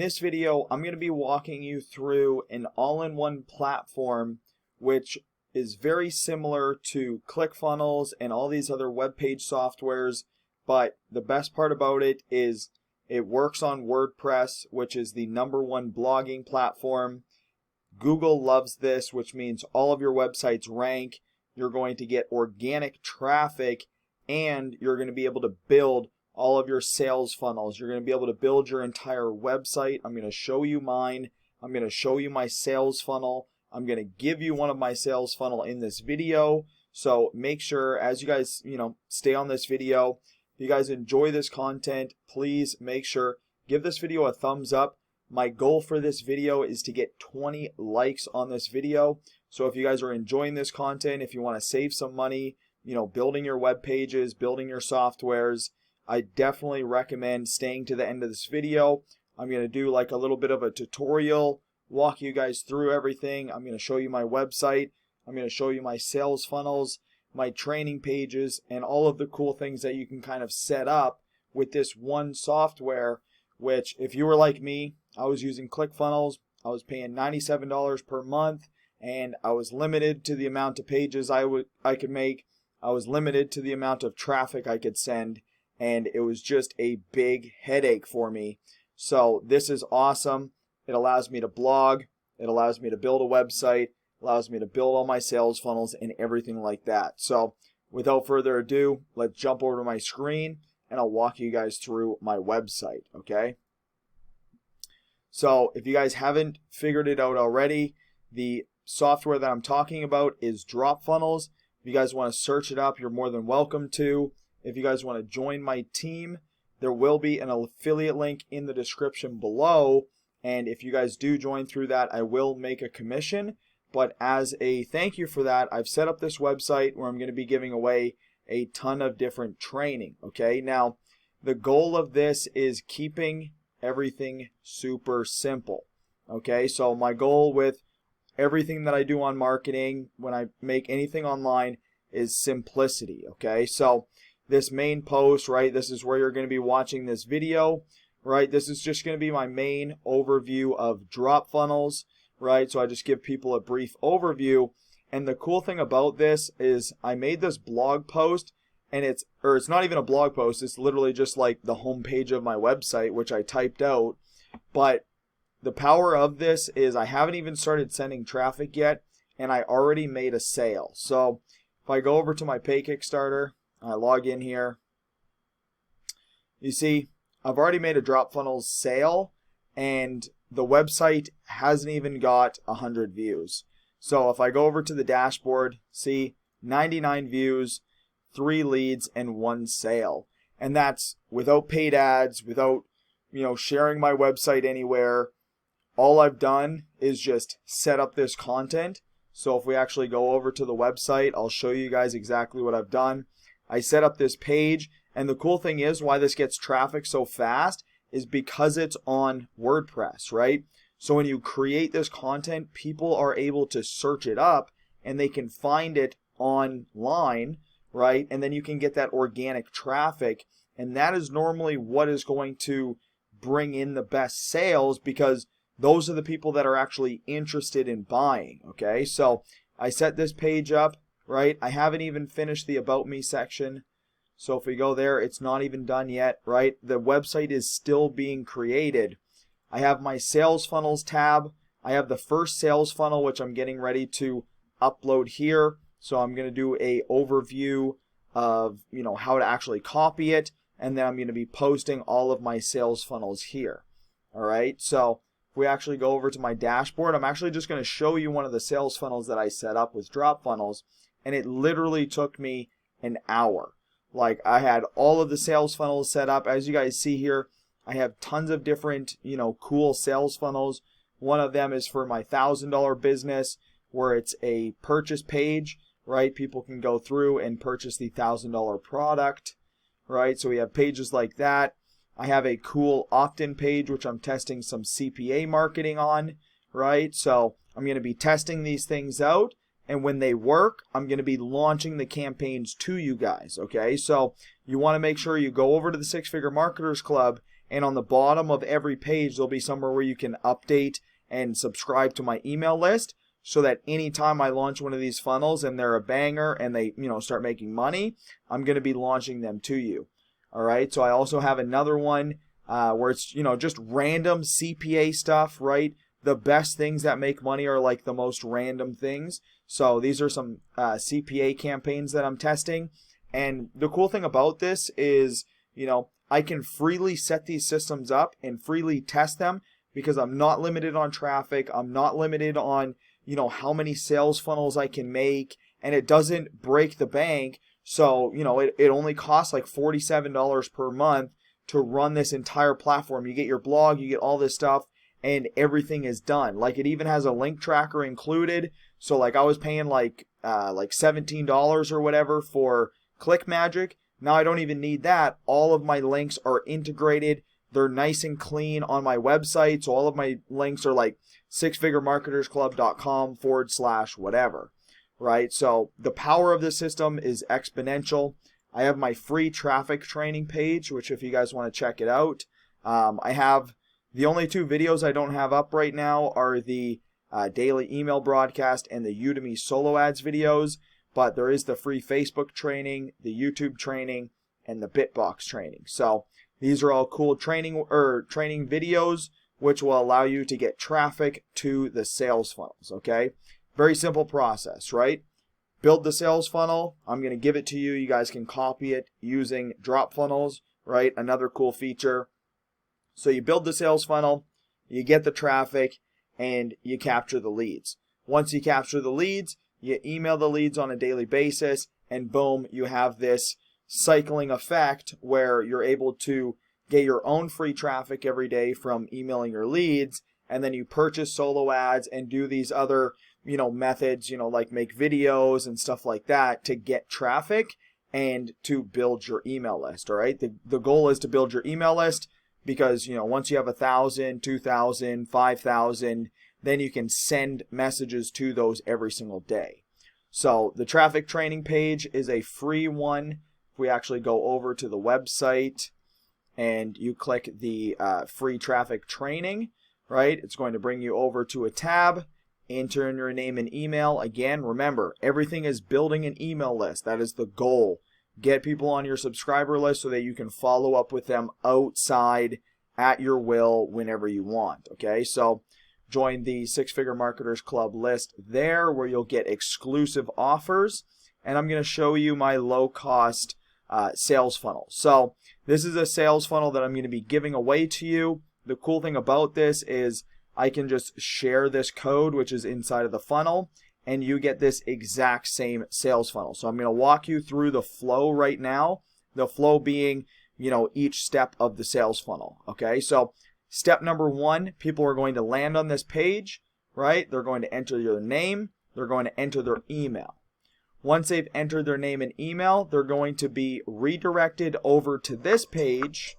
this video, I'm going to be walking you through an all-in-one platform which is very similar to ClickFunnels and all these other web page softwares, but the best part about it is it works on WordPress, which is the #1 blogging platform. Google loves this, which means all of your websites rank. You're going to get organic traffic, and you're going to be able to build all of your sales funnels. You're going to be able to build your entire website. I'm going to show you mine. I'm going to show you my sales funnel. I'm going to give you one of my sales funnel in this video. So make sure, as you guys, stay on this video. If you guys enjoy this content, please make sure, give this video a thumbs up. My goal for this video is to get 20 likes on this video. So if you guys are enjoying this content, if you want to save some money, building your web pages, building your softwares, I definitely recommend staying to the end of this video. I'm going to do like a little bit of a tutorial, walk you guys through everything. I'm going to show you my website. I'm going to show you my sales funnels, my training pages, and all of the cool things that you can kind of set up with this one software, which if you were like me, I was using ClickFunnels. I was paying $97 per month, and I was limited to the amount of pages I could make. I was limited to the amount of traffic I could send, and it was just a big headache for me. So this is awesome. It allows me to blog. It allows me to build a website. Allows me to build all my sales funnels and everything like that. So without further ado, let's jump over to my screen and I'll walk you guys through my website, okay? So if you guys haven't figured it out already, the software that I'm talking about is Dropfunnels. If you guys want to search it up, you're more than welcome to. If you guys want to join my team, there will be an affiliate link in the description below. And if you guys do join through that, I will make a commission. But as a thank you for that, I've set up this website where I'm going to be giving away a ton of different training. Okay, now the goal of this is keeping everything super simple. Okay, so my goal with everything that I do on marketing, when I make anything online, is simplicity. Okay, so this main post, right, this is where you're going to be watching this video, right? This is just going to be my main overview of Dropfunnels, right? So I just give people a brief overview. And the cool thing about this is I made this blog post, and it's not even a blog post, it's literally just like the homepage of my website, which I typed out. But the power of this is I haven't even started sending traffic yet, and I already made a sale. So if I go over to my Pay Kickstarter, I log in here, you see I've already made a Dropfunnels sale, and the website hasn't even got 100 views. So if I go over to the dashboard, see 99 views, 3 leads, and 1 sale. And that's without paid ads, without sharing my website anywhere. All I've done is just set up this content. So if we actually go over to the website, I'll show you guys exactly what I've done. I set up this page, and the cool thing is why this gets traffic so fast is because it's on WordPress, right? So when you create this content, people are able to search it up and they can find it online, right? And then you can get that organic traffic, and that is normally what is going to bring in the best sales, because those are the people that are actually interested in buying, okay? So I set this page up, right? I haven't even finished the About Me section. So if we go there, it's not even done yet, right? The website is still being created. I have my sales funnels tab. I have the first sales funnel, which I'm getting ready to upload here. So I'm going to do a overview of, how to actually copy it. And then I'm going to be posting all of my sales funnels here. All right. So if we actually go over to my dashboard, I'm actually just going to show you one of the sales funnels that I set up with Dropfunnels. And it literally took me an hour. Like, I had all of the sales funnels set up. As you guys see here, I have tons of different, cool sales funnels. One of them is for my $1,000 business, where it's a purchase page, right? People can go through and purchase the $1,000 product, right? So we have pages like that. I have a cool opt-in page, which I'm testing some CPA marketing on, right? So I'm going to be testing these things out. And when they work, I'm going to be launching the campaigns to you guys, okay? So you want to make sure you go over to the Six Figure Marketers Club And on the bottom of every page, there'll be somewhere where you can update and subscribe to my email list, so that anytime I launch one of these funnels and they're a banger and they, start making money, I'm going to be launching them to you. All right. So I also have another one where it's, just random CPA stuff, right? The best things that make money are like the most random things. So these are some CPA campaigns that I'm testing. And the cool thing about this is, I can freely set these systems up and freely test them because I'm not limited on traffic. I'm not limited on, how many sales funnels I can make, and it doesn't break the bank. So, it only costs like $47 per month to run this entire platform. You get your blog, you get all this stuff, and everything is done. Like, it even has a link tracker included. So like I was paying like $17 or whatever for ClickMagick. Now I don't even need that. All of my links are integrated. They're nice and clean on my website. So all of my links are like sixfiguremarketersclub.com/whatever, right? So the power of this system is exponential. I have my free traffic training page, which if you guys want to check it out, I have the only 2 videos I don't have up right now are the daily email broadcast and the Udemy solo ads videos, but there is the free Facebook training, the YouTube training, and the Bitbox training. So these are all cool training videos which will allow you to get traffic to the sales funnels, okay? Very simple process, right? Build the sales funnel. I'm going to give it to you. You guys can copy it using Dropfunnels, right? Another cool feature. So you build the sales funnel, you get the traffic, and you capture the leads. Once you capture the leads, you email the leads on a daily basis, and boom, you have this cycling effect where you're able to get your own free traffic every day from emailing your leads, and then you purchase solo ads and do these other, methods, like make videos and stuff like that to get traffic and to build your email list, all right? The goal is to build your email list because, once you have 1,000, 2,000, 5,000, then you can send messages to those every single day. So the traffic training page is a free one. If we actually go over to the website and you click the free traffic training, right, it's going to bring you over to a tab. Enter in your name and email. Again, remember, everything is building an email list. That is the goal. Get people on your subscriber list so that you can follow up with them outside at your will whenever you want. Okay, so join the Six Figure Marketers Club list there where you'll get exclusive offers. And I'm going to show you my low-cost sales funnel. So this is a sales funnel that I'm going to be giving away to you. The cool thing about this is I can just share this code, which is inside of the funnel, and you get this exact same sales funnel. So I'm going to walk you through the flow right now, the flow being, each step of the sales funnel. Okay, so step number 1, people are going to land on this page, right? They're going to enter their name. They're going to enter their email. Once they've entered their name and email, they're going to be redirected over to this page.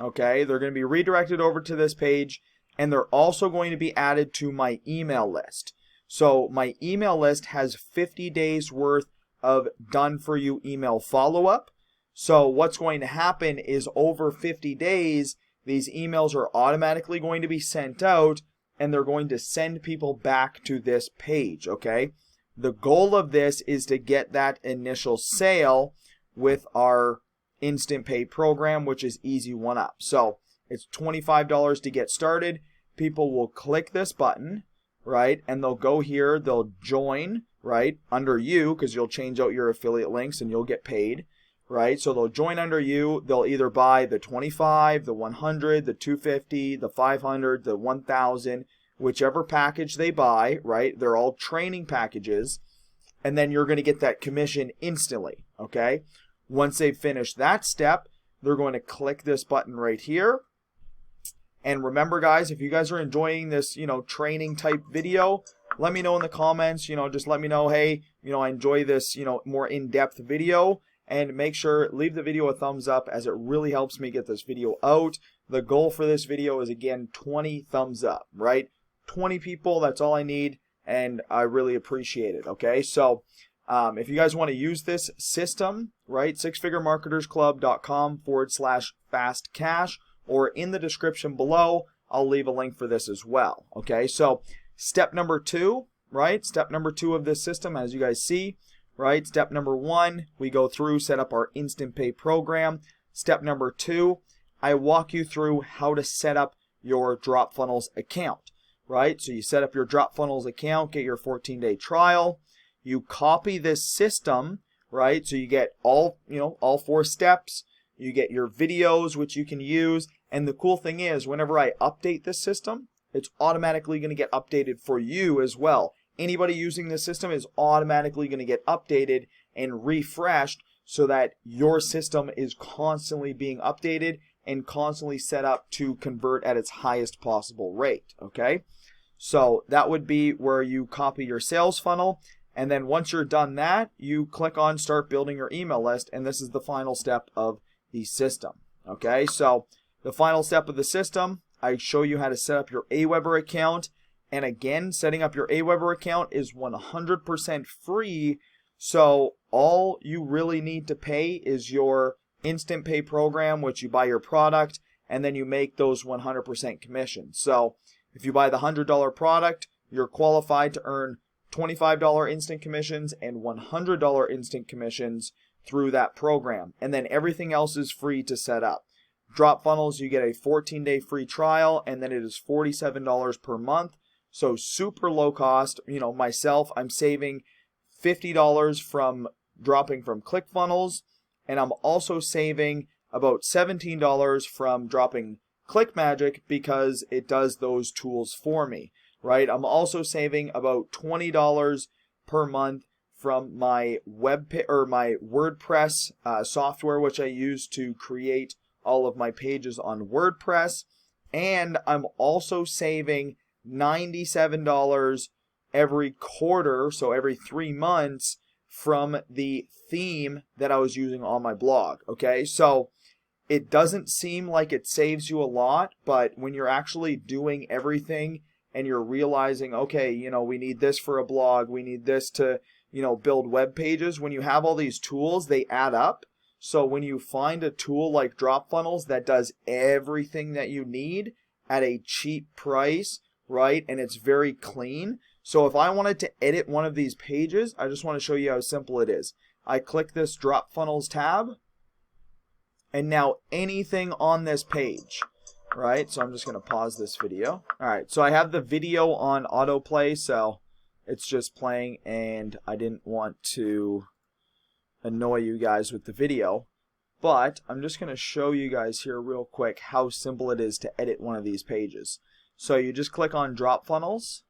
Okay, they're going to be redirected over to this page, and they're also going to be added to my email list. So my email list has 50 days worth of done for you email follow-up. So what's going to happen is over 50 days, these emails are automatically going to be sent out, and they're going to send people back to this page, okay? The goal of this is to get that initial sale with our Instant Pay program, which is Easy One Up. So it's $25 to get started. People will click this button, right? And they'll go here, they'll join, right? Under you, because you'll change out your affiliate links and you'll get paid, right? So they'll join under you. They'll either buy the 25, the 100, the 250, the 500, the 1,000, whichever package they buy, right? They're all training packages. And then you're going to get that commission instantly, okay? Once they've finished that step, they're going to click this button right here. And remember, guys, if you guys are enjoying this, training type video, let me know in the comments, just let me know, hey, I enjoy this, more in-depth video. And make sure, leave the video a thumbs up as it really helps me get this video out. The goal for this video is, again, 20 thumbs up, right? 20 people, that's all I need, and I really appreciate it, okay? So if you guys want to use this system, right, sixfiguremarketersclub.com/fast cash, or in the description below, I'll leave a link for this as well. Okay, so step number 2, right? Step number 2 of this system, as you guys see, right? Step number 1, we go through, set up our Instant Pay program. Step number 2, I walk you through how to set up your Dropfunnels account, right? So you set up your Dropfunnels account, get your 14-day trial. You copy this system, right? So you get all 4 steps. You get your videos, which you can use. And the cool thing is, whenever I update this system, it's automatically going to get updated for you as well. Anybody using this system is automatically going to get updated and refreshed so that your system is constantly being updated and constantly set up to convert at its highest possible rate, okay? So that would be where you copy your sales funnel. And then once you're done that, you click on start building your email list. And this is the final step of the system, okay? So the final step of the system, I show you how to set up your AWeber account. And again, setting up your AWeber account is 100% free. So all you really need to pay is your Instant Pay program, which you buy your product, and then you make those 100% commissions. So if you buy the $100 product, you're qualified to earn $25 instant commissions and $100 instant commissions through that program. And then everything else is free to set up. Dropfunnels, you get a 14-day free trial, and then it is $47 per month. So super low cost. Myself, I'm saving $50 from dropping from ClickFunnels, and I'm also saving about $17 from dropping ClickMagick because it does those tools for me, right? I'm also saving about $20 per month from my my WordPress software, which I use to create all of my pages on WordPress, and I'm also saving $97 every quarter, so every 3 months, from the theme that I was using on my blog, okay? So it doesn't seem like it saves you a lot, but when you're actually doing everything and you're realizing, okay, we need this for a blog, we need this to, build web pages, when you have all these tools, they add up. So when you find a tool like Dropfunnels that does everything that you need at a cheap price, right, and it's very clean. So if I wanted to edit one of these pages, I just want to show you how simple it is. I click this Dropfunnels tab, and now anything on this page, right? So I'm just going to pause this video. All right, so I have the video on autoplay, so it's just playing, and I didn't want to annoy you guys with the video, but I'm just going to show you guys here real quick how simple it is to edit one of these pages. So you just click on Dropfunnels,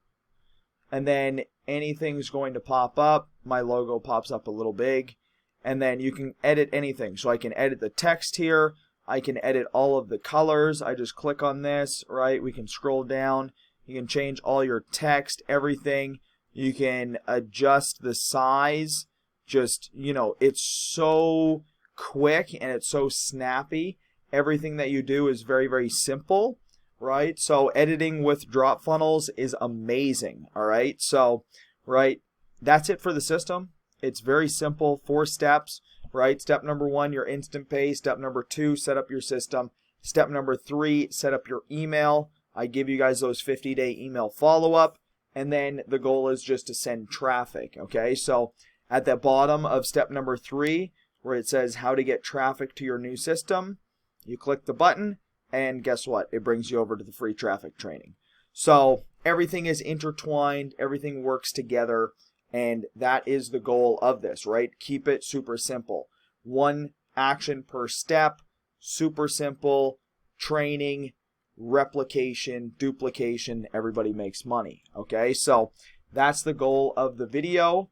and then anything's going to pop up. My logo pops up a little big, and then you can edit anything. So I can edit the text here. I can edit all of the colors. I just click on this, right? We can scroll down. You can change all your text, everything. You can adjust the size. Just, it's so quick and it's so snappy. Everything that you do is very, very simple, right? So editing with Dropfunnels is amazing, all right? So, right, that's it for the system. It's very simple, 4 steps, right? Step number 1, your Instant Pay. Step number 2, set up your system. Step number 3, set up your email. I give you guys those 50-day email follow-up. And then the goal is just to send traffic, okay? So at the bottom of step number 3, where it says how to get traffic to your new system, you click the button, and guess what? It brings you over to the free traffic training. So everything is intertwined, everything works together, and that is the goal of this, right? Keep it super simple. 1 action per step, super simple, training, replication, duplication, everybody makes money, okay? So that's the goal of the video.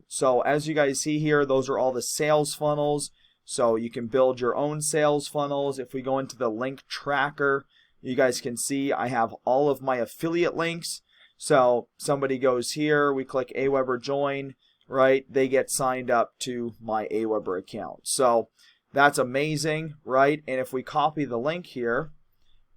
So as you guys see here, those are all the sales funnels. So you can build your own sales funnels. If we go into the link tracker, you guys can see I have all of my affiliate links. So somebody goes here, we click AWeber join, right? They get signed up to my AWeber account. So that's amazing, right? And if we copy the link here,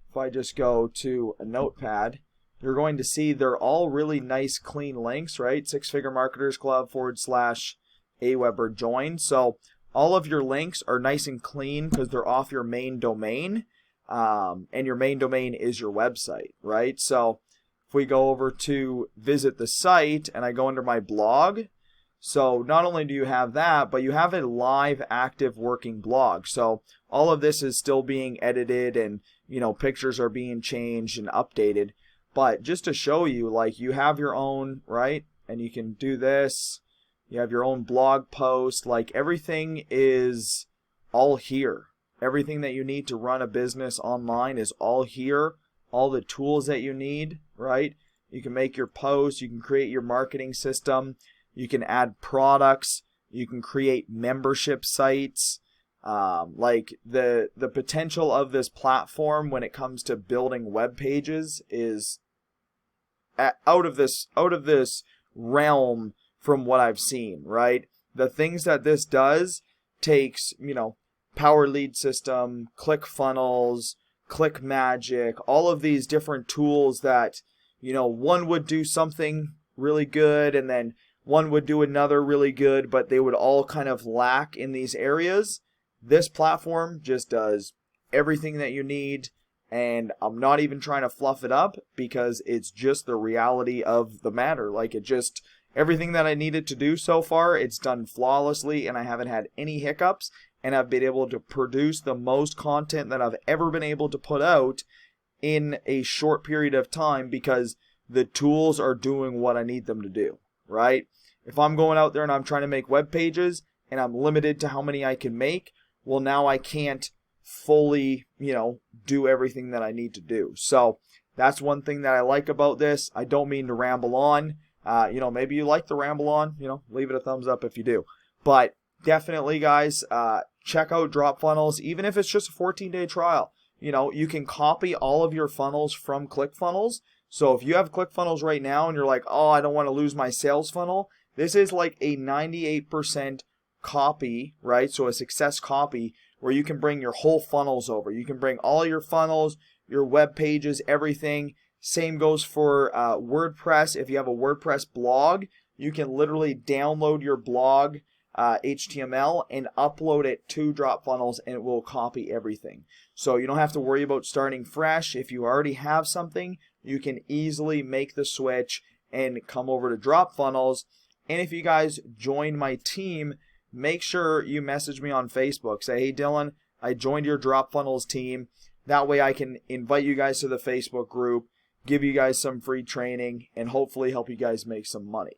if I just go to a notepad, you're going to see they're all really nice, clean links, right? Six Figure Marketers Club /AWeber join. So all of your links are nice and clean because they're off your main domain. and your main domain is your website, right? So if we go over to visit the site and I go under my blog, so not only do you have that, but you have a live, active, working blog. So all of this is still being edited, and pictures are being changed and updated. But just to show you, like, you have your own, right? And you can do this. You have your own blog post. Like, everything is all here. Everything that you need to run a business online is all here. All the tools that you need, right? You can make your posts. You can create your marketing system. You can add products. You can create membership sites. Like the potential of this platform when it comes to building web pages is out of this realm from what I've seen, right? The things that this does takes, Power Lead System, ClickFunnels, ClickMagic, all of these different tools that, one would do something really good and then one would do another really good, but they would all kind of lack in these areas. This platform just does everything that you need, and I'm not even trying to fluff it up because it's just the reality of the matter. Like, everything that I needed to do so far, it's done flawlessly, and I haven't had any hiccups, and I've been able to produce the most content that I've ever been able to put out in a short period of time because the tools are doing what I need them to do, right? If I'm going out there and I'm trying to make web pages and I'm limited to how many I can make, well, now I can't fully, do everything that I need to do. So that's one thing that I like about this. I don't mean to ramble on. Maybe you like the ramble on, leave it a thumbs up if you do. But definitely, guys, check out Dropfunnels, even if it's just a 14-day trial. You can copy all of your funnels from ClickFunnels. So if you have ClickFunnels right now and you're like, oh, I don't want to lose my sales funnel, this is like a 98% copy, right? So a success copy where you can bring your whole funnels over. You can bring all your funnels, your web pages, everything. Same goes for WordPress. If you have a WordPress blog, you can literally download your blog HTML and upload it to Dropfunnels, and it will copy everything. So you don't have to worry about starting fresh. If you already have something, you can easily make the switch and come over to Dropfunnels. And if you guys join my team, make sure you message me on Facebook. Say, hey, Dylan, I joined your Dropfunnels team. That way I can invite you guys to the Facebook group, give you guys some free training, and hopefully help you guys make some money.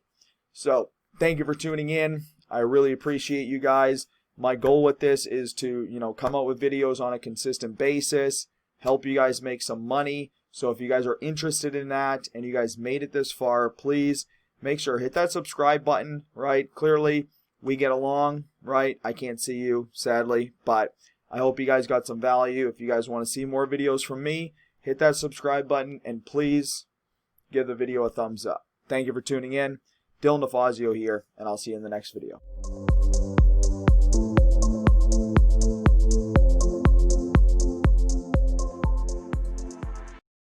So thank you for tuning in. I really appreciate you guys. My goal with this is to, come out with videos on a consistent basis, help you guys make some money. So if you guys are interested in that and you guys made it this far, please make sure hit that subscribe button, right? Clearly, we get along, right? I can't see you, sadly, but I hope you guys got some value. If you guys want to see more videos from me, hit that subscribe button and please give the video a thumbs up. Thank you for tuning in. Dylan DeFazio here, and I'll see you in the next video.